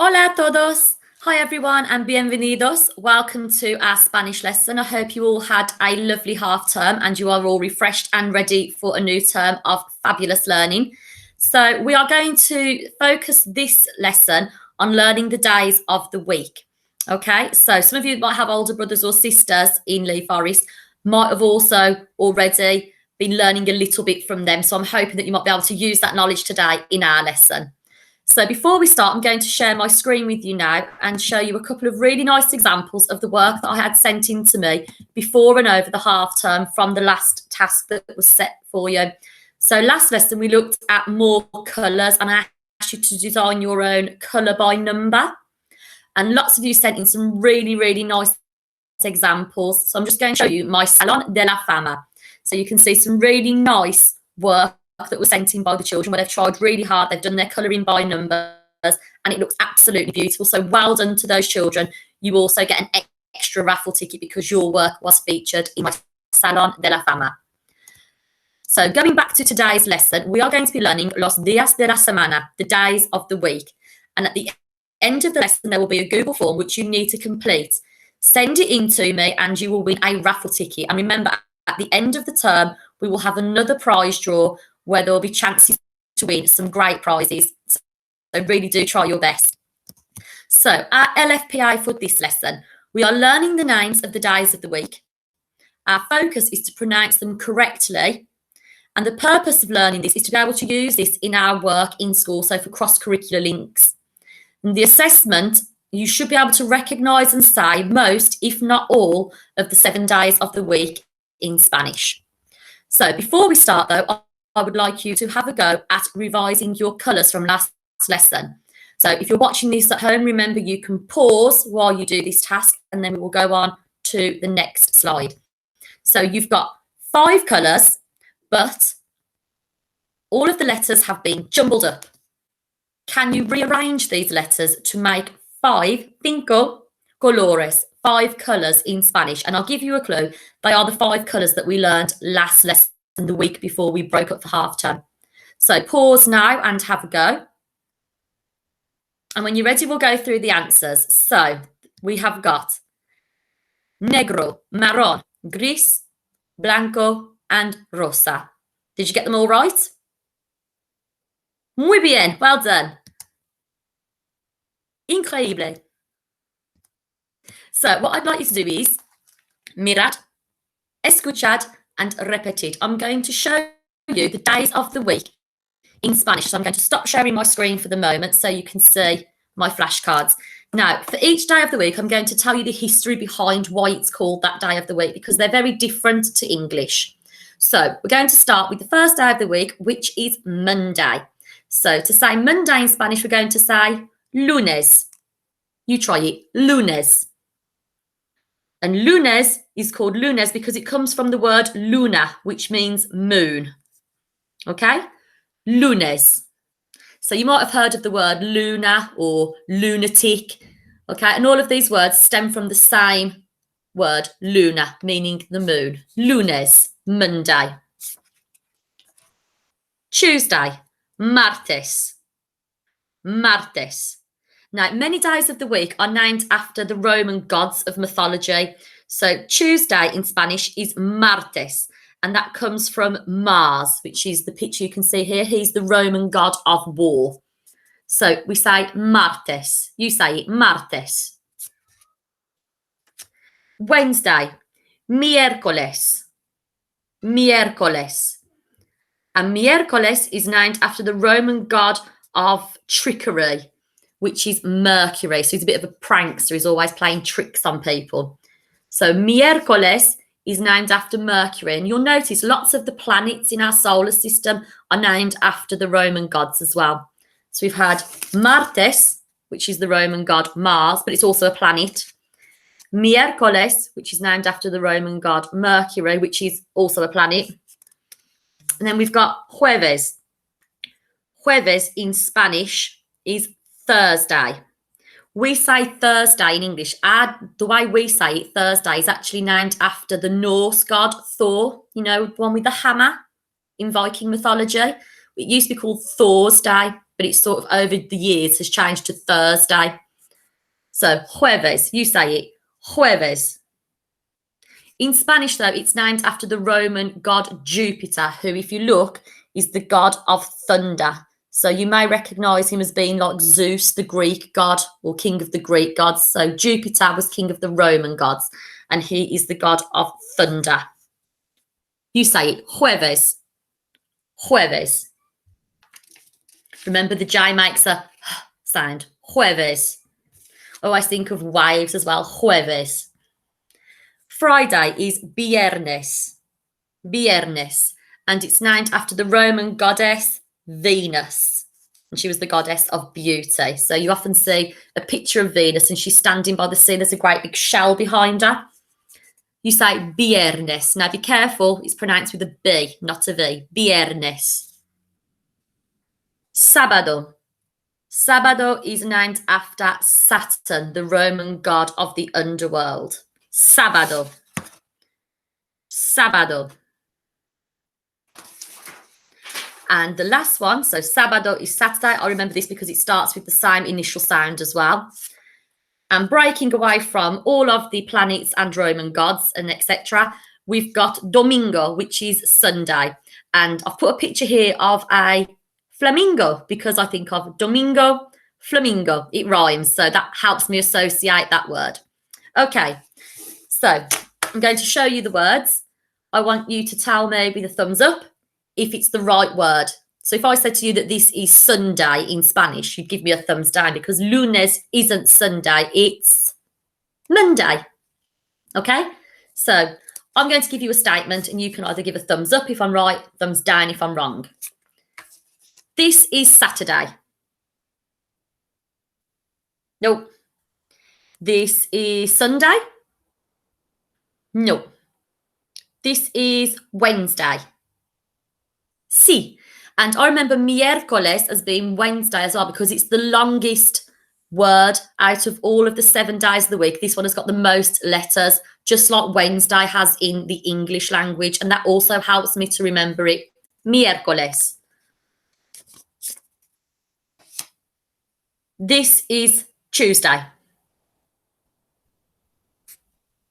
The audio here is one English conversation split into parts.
Hola a todos. Hi everyone and bienvenidos. Welcome to our Spanish lesson. I hope you all had a lovely half term and you are all refreshed and ready for a new term of fabulous learning. So we are going to focus this lesson on learning the days of the week. Okay, so some of you might have older brothers or sisters in Lee Forest, might have also already been learning a little bit from them. So I'm hoping that you might be able to use that knowledge today in our lesson. So before we start, I'm going to share my screen with you now and show you a couple of really nice examples of the work that I had sent in to me before and over the half term from the last task that was set for you. So last lesson, we looked at more colours and I asked you to design your own colour by number. And lots of you sent in some really, really nice examples. So I'm just going to show you my Salon de la Fama. So you can see some really nice work that was sent in by the children where they've tried really hard. They've done their colouring by numbers and it looks absolutely beautiful. So well done to those children. You also get an extra raffle ticket because your work was featured in my Salon de la Fama. So going back to today's lesson, we are going to be learning Los Días de la Semana, the days of the week. And at the end of the lesson, there will be a Google form which you need to complete. Send it in to me and you will win a raffle ticket. And remember, at the end of the term, we will have another prize draw where there will be chances to win some great prizes. So really do try your best. So our LFPA for this lesson, we are learning the names of the days of the week. Our focus is to pronounce them correctly. And the purpose of learning this is to be able to use this in our work in school, so for cross-curricular links. And the assessment, you should be able to recognise and say most, if not all, of the 7 days of the week in Spanish. So before we start though, I would like you to have a go at revising your colours from last lesson. So if you're watching this at home, remember you can pause while you do this task and then we will go on to the next slide. So you've got 5 colours, but all of the letters have been jumbled up. Can you rearrange these letters to make 5 colores, 5 colours in Spanish? And I'll give you a clue. They are the 5 colours that we learned last lesson, the week before we broke up for half term. So pause now and have a go. And when you're ready, we'll go through the answers. So we have got negro, marrón, gris, blanco, and rosa. Did you get them all right? Muy bien, well done. Increíble. So what I'd like you to do is mirad, escuchad, and repetir. I'm going to show you the days of the week in Spanish. So I'm going to stop sharing my screen for the moment so you can see my flashcards. Now, for each day of the week, I'm going to tell you the history behind why it's called that day of the week because they're very different to English. So we're going to start with the first day of the week, which is Monday. So to say Monday in Spanish, we're going to say lunes. You try it, lunes. And lunes is called lunes because it comes from the word luna, which means moon. Okay? Lunes. So you might have heard of the word luna or lunatic. Okay? And all of these words stem from the same word, luna, meaning the moon. Lunes, Monday. Tuesday, martes. Martes. Now, many days of the week are named after the Roman gods of mythology. So Tuesday in Spanish is martes, and that comes from Mars, which is the picture you can see here. He's the Roman god of war. So we say martes. You say it, martes. Wednesday, miércoles. Miércoles. And miércoles is named after the Roman god of trickery, which is Mercury. So he's a bit of a prankster. He's always playing tricks on people. So miércoles is named after Mercury. And you'll notice lots of the planets in our solar system are named after the Roman gods as well. So we've had Martes, which is the Roman god Mars, but it's also a planet. Miércoles, which is named after the Roman god Mercury, which is also a planet. And then we've got Jueves. Jueves in Spanish is Thursday. We say Thursday in English. The way we say it, Thursday, is actually named after the Norse god Thor, you know, the one with the hammer in Viking mythology. It used to be called Thursday, but it's sort of over the years has changed to Thursday. So jueves, you say it, jueves. In Spanish, though, it's named after the Roman god Jupiter, who, if you look, is the god of thunder. So you may recognise him as being like Zeus, the Greek god, or king of the Greek gods. So Jupiter was king of the Roman gods, and he is the god of thunder. You say it, jueves, jueves. Remember, the J makes a sound, jueves. Always think of waves as well, jueves. Friday is viernes, viernes, and it's named after the Roman goddess Venus, and she was the goddess of beauty. So you often see a picture of Venus and she's standing by the sea. There's a great big shell behind her. You say viernes. Now be careful, it's pronounced with a B, not a V. Viernes. Sábado. Sábado is named after Saturn, the Roman god of the underworld. Sábado. Sábado. And the last one, so sábado is Saturday. I remember this because it starts with the same initial sound as well. And breaking away from all of the planets and Roman gods and etc., we've got domingo, which is Sunday. And I've put a picture here of a flamingo because I think of domingo, flamingo. It rhymes, so that helps me associate that word. Okay, so I'm going to show you the words. I want you to tell me with a thumbs up if it's the right word. So if I said to you that this is Sunday in Spanish, you'd give me a thumbs down because lunes isn't Sunday, it's Monday. Okay, so I'm going to give you a statement and you can either give a thumbs up if I'm right, thumbs down if I'm wrong. This is Saturday. No. This is Sunday. No. This is Wednesday. Sí. And I remember miércoles as being Wednesday as well because it's the longest word out of all of the 7 days of the week. This one has got the most letters, just like Wednesday has in the English language. And that also helps me to remember it. Miércoles. This is Tuesday.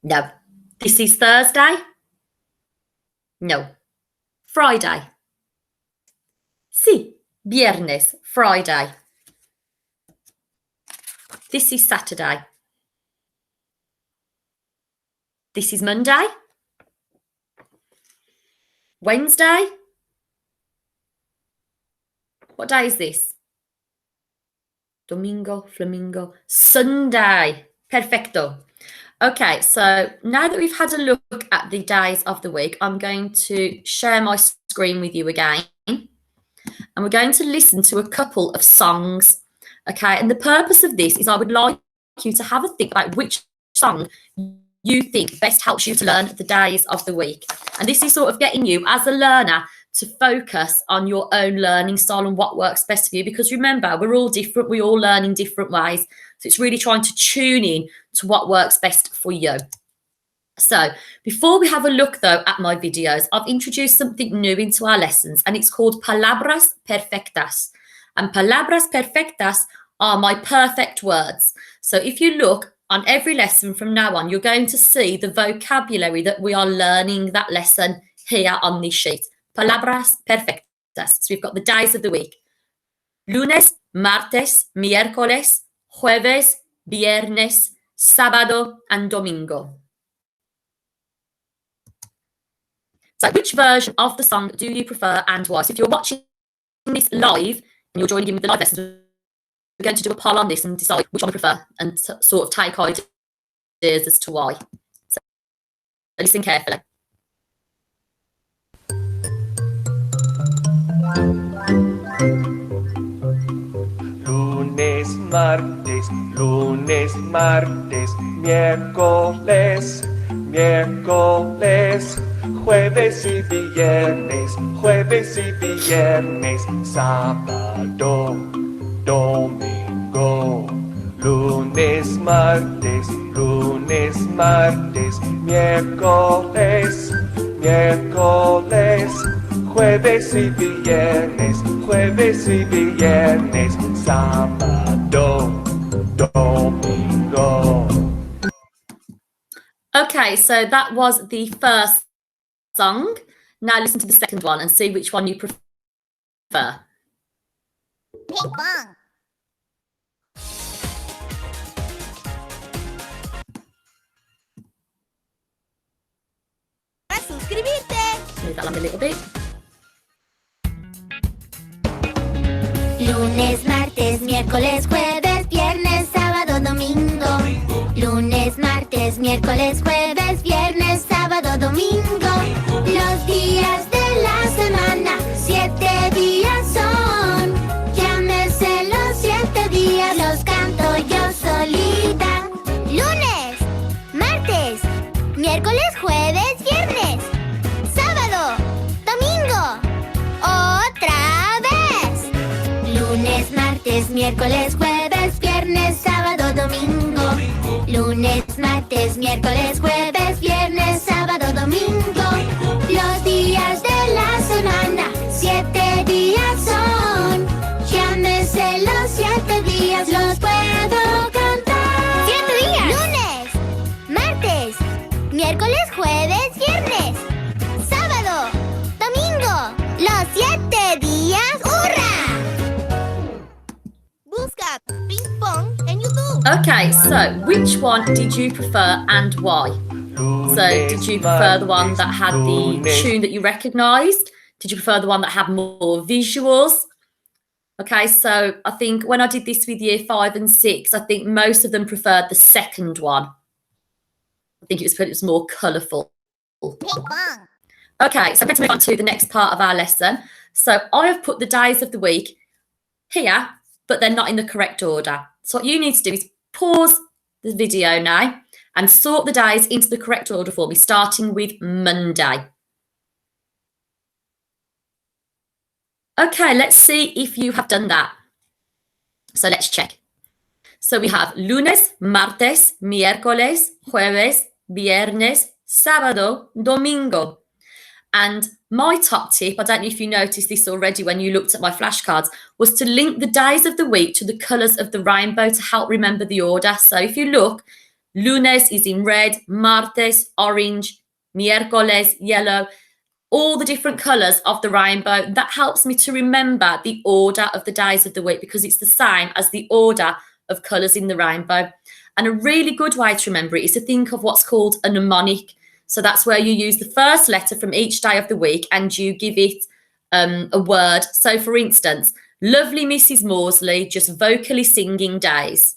No. This is Thursday. No. Friday. Sí, viernes, Friday. This is Saturday. This is Monday. Wednesday. What day is this? Domingo, flamingo, Sunday. Perfecto. Okay, so now that we've had a look at the days of the week, I'm going to share my screen with you again. And we're going to listen to a couple of songs. Okay, and the purpose of this is I would like you to have a think about which song you think best helps you to learn the days of the week. And this is sort of getting you as a learner to focus on your own learning style and what works best for you. Because remember, we're all different. We all learn in different ways. So it's really trying to tune in to what works best for you. So before we have a look, though, at my videos, I've introduced something new into our lessons, and it's called Palabras Perfectas. And Palabras Perfectas are my perfect words. So if you look on every lesson from now on, you're going to see the vocabulary that we are learning that lesson here on this sheet. Palabras Perfectas. So we've got the days of the week. Lunes, martes, miércoles, jueves, viernes, sábado, and domingo. So which version of the song do you prefer and why? So if you're watching this live and you're joining in with the live lessons, we're going to do a poll on this and decide which one we prefer and sort of take ideas as to why. So listen carefully. Lunes, martes, miércoles, jueves y viernes, sábado, domingo. Lunes, martes, miércoles, jueves y viernes, jueves y viernes, sábado, domingo. Okay, so that was the first song. Now listen to the second one and see which one you prefer. Ping pong. Para suscribirte. Move that along a little bit. Lunes, martes, miércoles, jueves, viernes, sábado, domingo. Lunes, martes, miércoles, jueves, viernes, sábado, domingo. Los días de la semana, 7 días son. Llámese los 7 días, los canto yo solita. Lunes, martes, miércoles, jueves, viernes, sábado, domingo. ¡Otra vez! Lunes, martes, miércoles, jueves, viernes, sábado, domingo. Lunes, martes, miércoles, jueves, viernes, sábado, domingo. Los días de la semana, 7 días son. Llámese los 7 días, los puedo cantar. 7 días. Lunes, martes, miércoles, jueves, viernes, sábado, domingo. Los 7 días. ¡Hurra! Busca Ping Pong en YouTube. Okay, so which one did you prefer and why? So did you prefer the one that had the tune that you recognised? Did you prefer the one that had more visuals? Okay, so I think when I did this with year 5 and 6, I think most of them preferred the second one. I think it was more colourful. Ping pong. Okay, so let's move on to the next part of our lesson. So I have put the days of the week here, but they're not in the correct order. So what you need to do is pause the video now and sort the days into the correct order for me, starting with Monday. Okay, let's see if you have done that. So let's check. So we have lunes, martes, miércoles, jueves, viernes, sábado, domingo. And my top tip, I don't know if you noticed this already when you looked at my flashcards, was to link the days of the week to the colours of the rainbow to help remember the order. So if you look, lunes is in red, martes, orange, miércoles, yellow, all the different colours of the rainbow. That helps me to remember the order of the days of the week because it's the same as the order of colours in the rainbow. And a really good way to remember it is to think of what's called a mnemonic. So that's where you use the first letter from each day of the week and you give it a word. So for instance, lovely Mrs. Morsley just vocally singing days.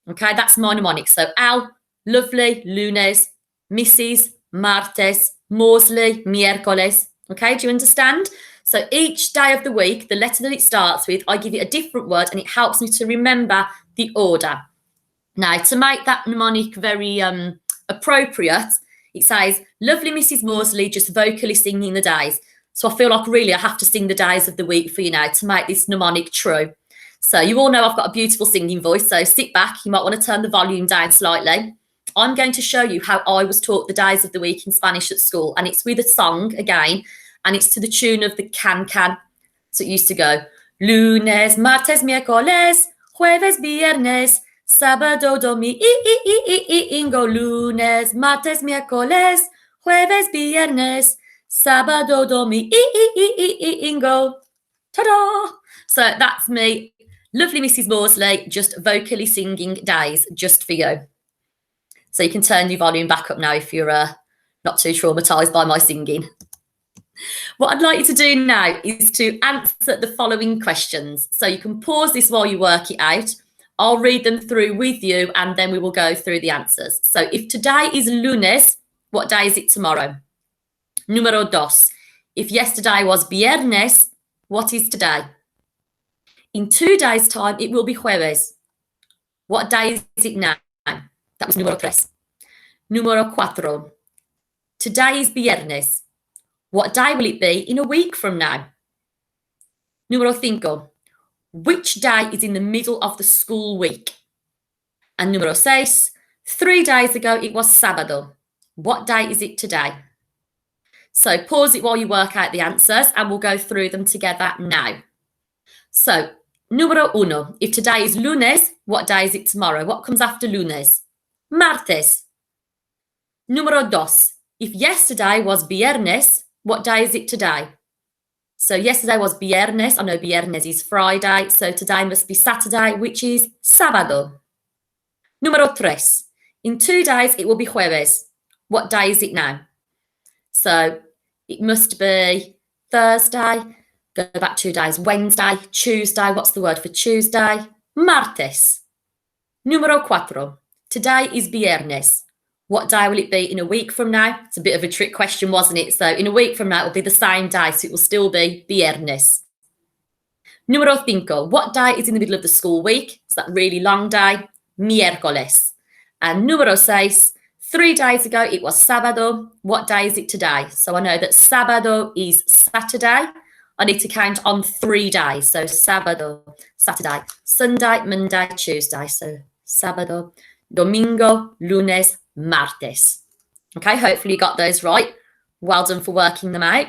Okay, that's my mnemonic. So Al, lovely, lunes, Mrs., martes, Morsley, miércoles. Okay, do you understand? So each day of the week, the letter that it starts with, I give it a different word and it helps me to remember the order. Now, to make that mnemonic very appropriate, it says, lovely Mrs. Morsley just vocally singing the days. So I feel like really I have to sing the days of the week for you now to make this mnemonic true. So you all know I've got a beautiful singing voice, so sit back. You might want to turn the volume down slightly. I'm going to show you how I was taught the days of the week in Spanish at school. And it's with a song again, and it's to the tune of the can-can. So it used to go, lunes, martes, miércoles, jueves, viernes, sábado, domingo, lunes, martes, miércoles, jueves, viernes, sábado, domingo. Ta-da! So that's me, lovely Mrs. Morsley, just vocally singing days just for you. So you can turn your volume back up now if you're not too traumatised by my singing. What I'd like you to do now is to answer the following questions. So you can pause this while you work it out. I'll read them through with you and then we will go through the answers. So if today is lunes, what day is it tomorrow? Número dos. If yesterday was viernes, what is today? In 2 days' time, it will be jueves. What day is it now? That was número tres. Número cuatro. Today is viernes. What day will it be in a week from now? Número cinco. Which day is in the middle of the school week? And número seis. 3 days ago, it was sábado. What day is it today? So pause it while you work out the answers and we'll go through them together now. So, número uno. If today is lunes, what day is it tomorrow? What comes after lunes? Martes. Número dos. If yesterday was viernes, what day is it today? So yesterday was viernes. I know viernes is Friday. So today must be Saturday, which is sábado. Número tres. In 2 days, it will be jueves. What day is it now? So it must be Thursday. Go back 2 days. Wednesday, Tuesday. What's the word for Tuesday? Martes. Número cuatro. Today is viernes. What day will it be in a week from now? It's a bit of a trick question, wasn't it? So in a week from now, it will be the same day. So it will still be viernes. Número cinco. What day is in the middle of the school week? It's that really long day. Miércoles. And número seis. 3 days ago, it was sábado. What day is it today? So I know that sábado is Saturday. I need to count on 3 days. So sábado, Saturday, Sunday, Monday, Tuesday. So sábado, domingo, lunes, martes. Okay, hopefully you got those right. Well done for working them out.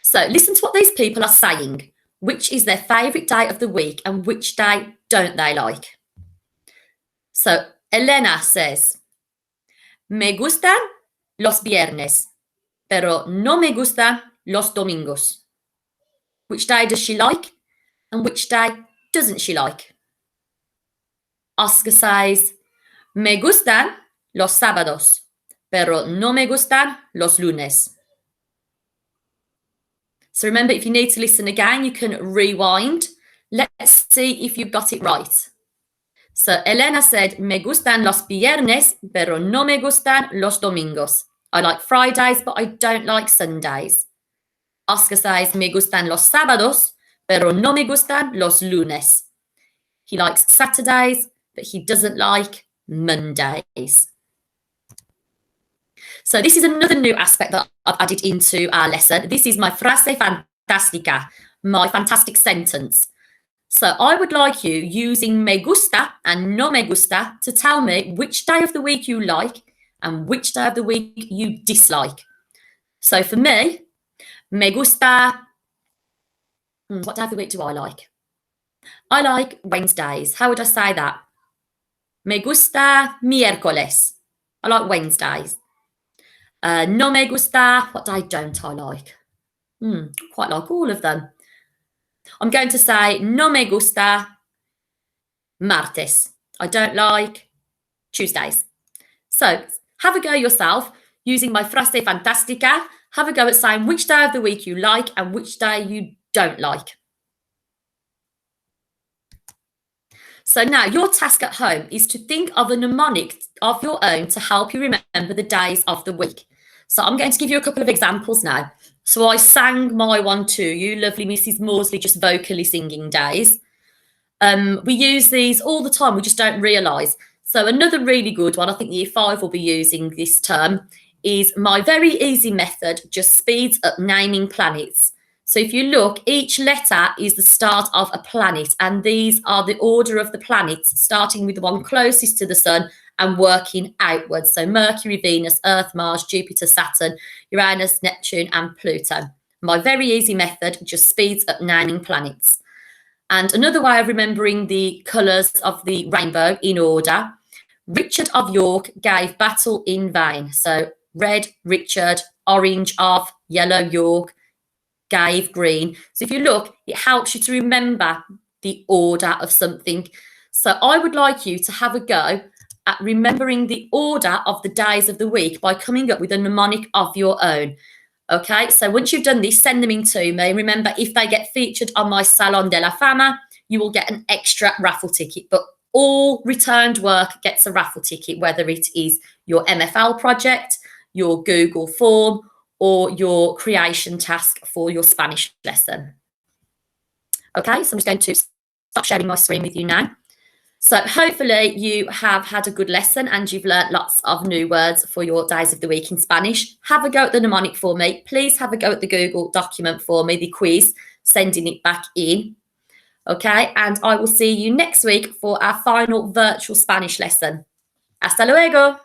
So listen to what these people are saying. Which is their favourite day of the week and which day don't they like? So Elena says, me gustan los viernes, pero no me gustan los domingos. Which day does she like and which day doesn't she like? Oscar says, me gustan los sábados, pero no me gustan los lunes. So remember, if you need to listen again, you can rewind. Let's see if you got it right. So Elena said, me gustan los viernes, pero no me gustan los domingos. I like Fridays, but I don't like Sundays. Oscar says, me gustan los sábados, pero no me gustan los lunes. He likes Saturdays, but he doesn't like Mondays. So this is another new aspect that I've added into our lesson. This is my frase fantástica, my fantastic sentence. So I would like you, using me gusta and no me gusta, to tell me which day of the week you like and which day of the week you dislike. So for me, me gusta, what day of the week do I like? I like Wednesdays. How would I say that? Me gusta miércoles. I like Wednesdays. No me gusta, what day don't I like? Quite like all of them. I'm going to say no me gusta martes. I don't like Tuesdays. So have a go yourself using my frase fantástica. Have a go at saying which day of the week you like and which day you don't like. So now your task at home is to think of a mnemonic of your own to help you remember the days of the week. So I'm going to give you a couple of examples now. So I sang my one to you, lovely Mrs. Morsley, just vocally singing days. We use these all the time, we just don't realise. So another really good one, I think Year 5 will be using this term, is my very easy method just speeds up naming planets. So if you look, each letter is the start of a planet, and these are the order of the planets, starting with the one closest to the sun and working outwards. So Mercury, Venus, Earth, Mars, Jupiter, Saturn, Uranus, Neptune, and Pluto. My very easy method just speeds up naming planets. And another way of remembering the colours of the rainbow in order, Richard of York gave battle in vain. So red, Richard, orange of, yellow, York, gave green. So if you look, it helps you to remember the order of something. So I would like you to have a go at remembering the order of the days of the week by coming up with a mnemonic of your own. Okay, so once you've done this, send them in to me. Remember, if they get featured on my Salon de la Fama, you will get an extra raffle ticket. But all returned work gets a raffle ticket, whether it is your MFL project, your Google form, or your creation task for your Spanish lesson. Okay, so I'm just going to stop sharing my screen with you now. So hopefully you have had a good lesson and you've learnt lots of new words for your days of the week in Spanish. Have a go at the mnemonic for me. Please have a go at the Google document for me, the quiz, sending it back in. Okay, and I will see you next week for our final virtual Spanish lesson. Hasta luego.